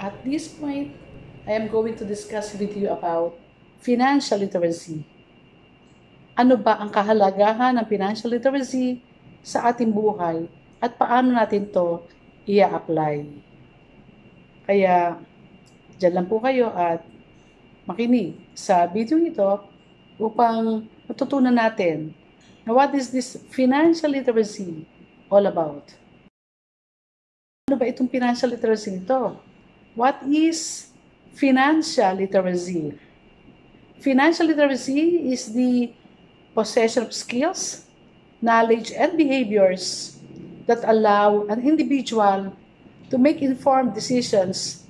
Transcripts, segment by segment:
At this point, I am going to discuss with you about financial literacy. Ano ba ang kahalagahan ng financial literacy sa ating buhay at paano natin to i-apply? Kaya, dyan lang po kayo at makinig sa video ito upang matutunan natin na what is this financial literacy all about. Ano ba itong financial literacy ito? What is financial literacy? Financial literacy is the possession of skills, knowledge, and behaviors that allow an individual to make informed decisions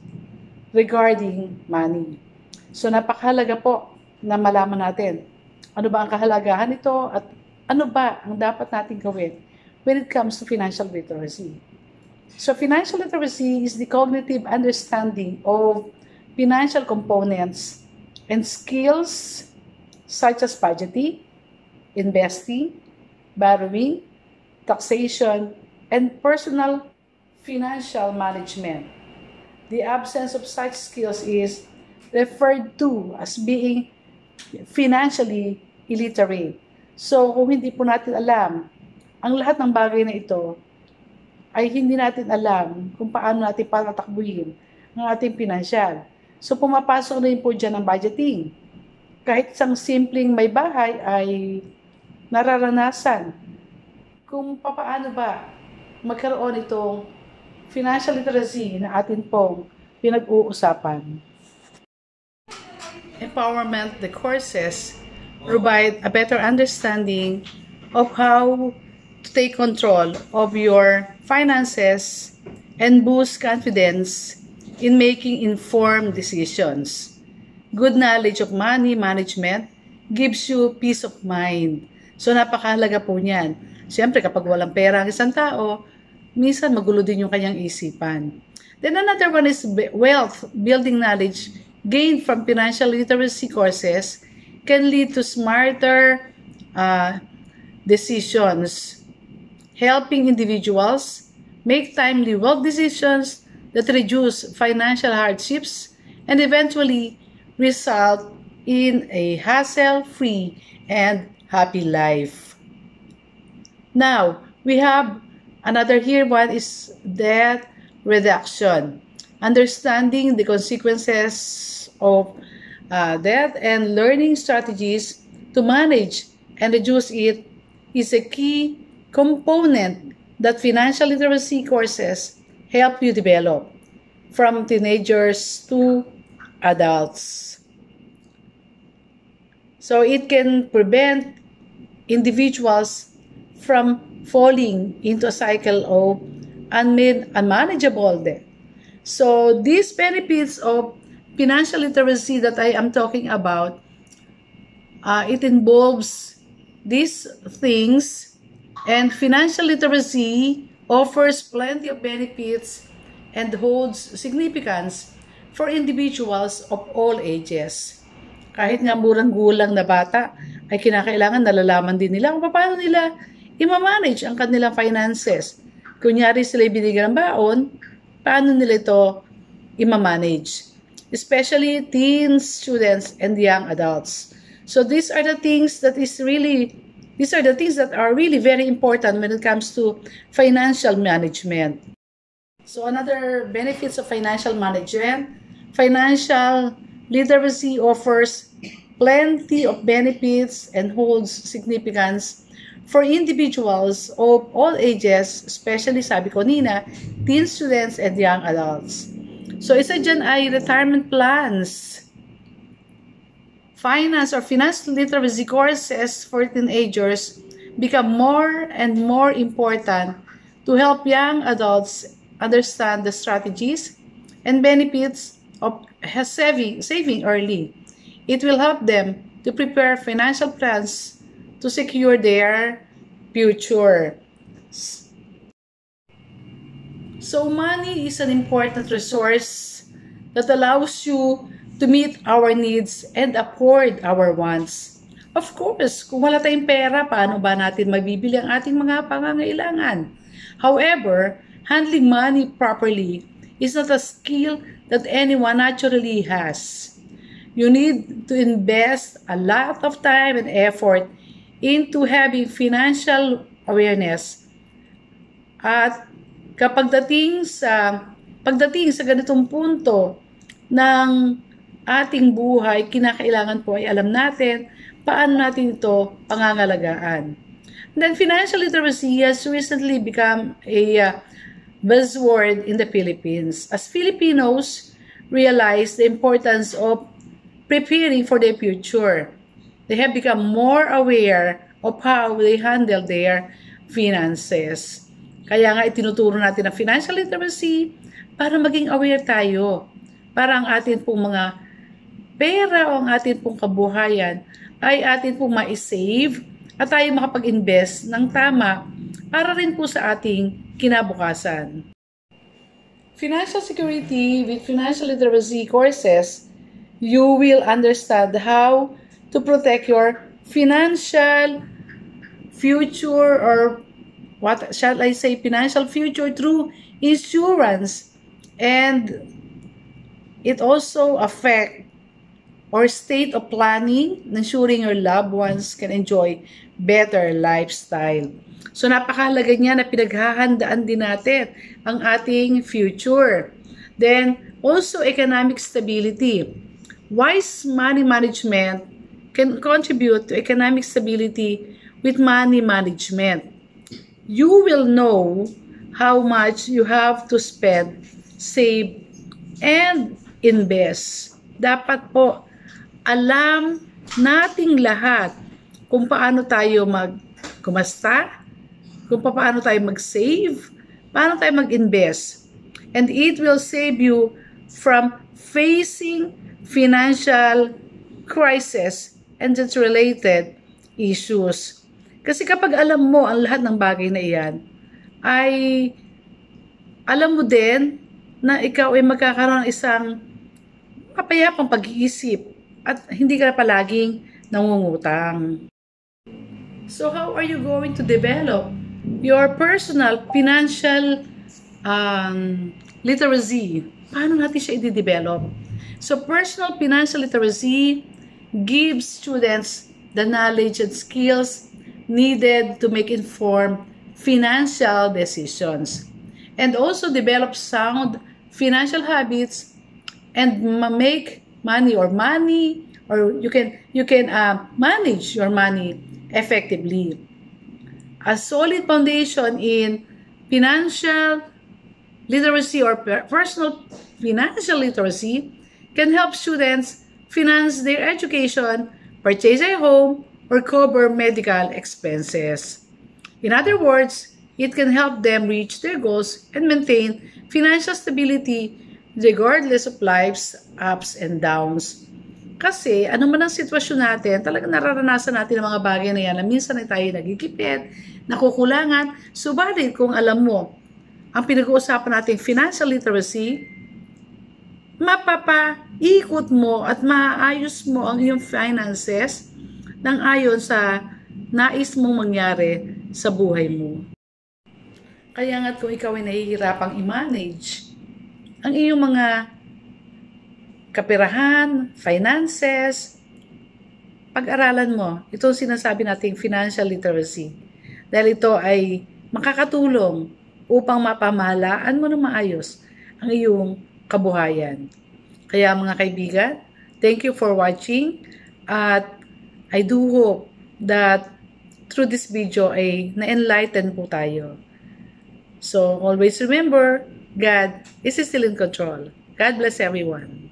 regarding money. So napakahalaga po na malaman natin ano ba ang kahalagahan nito at ano ba ang dapat natin gawin when it comes to financial literacy. So financial literacy is the cognitive understanding of financial components and skills such as budgeting, investing, borrowing, taxation, and personal financial management. The absence of such skills is referred to as being financially illiterate. So, kung hindi po natin alam ang lahat ng bagay na ito, ay hindi natin alam kung paano natin patatakbuhin ang ating pinansyal. So, pumapasok na rin po dyan ang budgeting. Kahit isang simpleng may bahay ay nararanasan kung paano ba magkaroon itong financial literacy na atin pong pinag-uusapan. Empowerment, the courses provide a better understanding of how to take control of your finances and boost confidence in making informed decisions. Good knowledge of money management gives you peace of mind. So napakahalaga po niyan. Siyempre kapag walang pera ang isang tao, minsan magulo din yung kanyang isipan. Then another one is wealth building knowledge gained from financial literacy courses can lead to smarter decisions, helping individuals make timely wealth decisions that reduce financial hardships and eventually result in a hassle-free and happy life. Now, we have another here one is debt reduction. Understanding the consequences of debt and learning strategies to manage and reduce it is a key component that financial literacy courses help you develop from teenagers to adults. So it can prevent individuals from falling into a cycle of unmanageable debt. So these benefits of financial literacy that I am talking about, it involves these things, and financial literacy offers plenty of benefits and holds significance for individuals of all ages. Kahit nga murang gulang na bata, ay kinakailangan nalalaman din nila kung paano nila i-manage ang kanilang finances. Kunyari sila binigyan ng baon, paano nila ito i-manage? Especially teens, students, and young adults. So these are the things that are really very important when it comes to financial management. So another benefits of financial management, financial literacy offers plenty of benefits and holds significance for individuals of all ages, especially sabi ko nina, teen students and young adults. So isa dyan ay retirement plans, finance or financial literacy courses for teenagers become more and more important to help young adults understand the strategies and benefits of saving early. It will help them to prepare financial plans to secure their future. So money is an important resource that allows you to meet our needs and afford our wants. Of course, kung wala tayong pera, paano ba natin mabibili ang ating mga pangangailangan? However, handling money properly is not a skill that anyone naturally has. You need to invest a lot of time and effort into having financial awareness. At pagdating sa ganitong punto ng ating buhay, kinakailangan po ay alam natin paano natin ito pangangalagaan. Then financial literacy has recently become a buzzword in the Philippines as Filipinos realize the importance of preparing for their future. They have become more aware of how they handle their finances. Kaya nga itinuturo natin ang financial literacy para maging aware tayo. Para ang atin pong mga pera o ang atin pong kabuhayan ay atin pong ma-save at tayo makapag-invest ng tama para rin po sa ating kinabukasan. Financial security with financial literacy courses, you will understand how to protect your financial future, or what shall I say, financial future through insurance. And it also affects or state of planning, ensuring your loved ones can enjoy better lifestyle. So napakahalaga niya na pinaghahandaan din natin ang ating future. Then also economic stability. Wise money management can contribute to economic stability with money management. You will know how much you have to spend, save, and invest. Dapat po alam nating lahat kung paano tayo kumasta, kung paano tayo mag-save, paano tayo mag-invest. And it will save you from facing financial crisis and its related issues. Kasi kapag alam mo ang lahat ng bagay na iyan, ay alam mo din na ikaw ay magkakaroon ng isang mapayapang pag-iisip at hindi ka palaging nangungutang. So how are you going to develop your personal financial literacy? Paano natin siya i-develop? So personal financial literacy gives students the knowledge and skills needed to make informed financial decisions, and also develop sound financial habits and make money, or you can manage your money effectively. A solid foundation in financial literacy or personal financial literacy can help students finance their education, purchase a home, or cover medical expenses. In other words, it can help them reach their goals and maintain financial stability regardless of life's ups and downs. Kasi ano man ang sitwasyon natin, talagang nararanasan natin ang mga bagay na yan na minsan ay tayo nagigipit, nakukulangan. Subalit kung alam mo ang pinag-uusapan natin financial literacy, mapapaikot mo at maayos mo ang iyong finances nang ayon sa nais mong mangyari sa buhay mo. Kaya nga kung ikaw ay nahihirapang i-manage ang iyong mga kapirahan, finances, pag-aralan mo. Ito ang sinasabi nating financial literacy. Dahil ito ay makakatulong upang mapamahalaan mo ng maayos ang iyong kabuhayan. Kaya mga kaibigan, thank you for watching, at I do hope that through this video ay na-enlighten po tayo. So always remember, God is still in control. God bless everyone.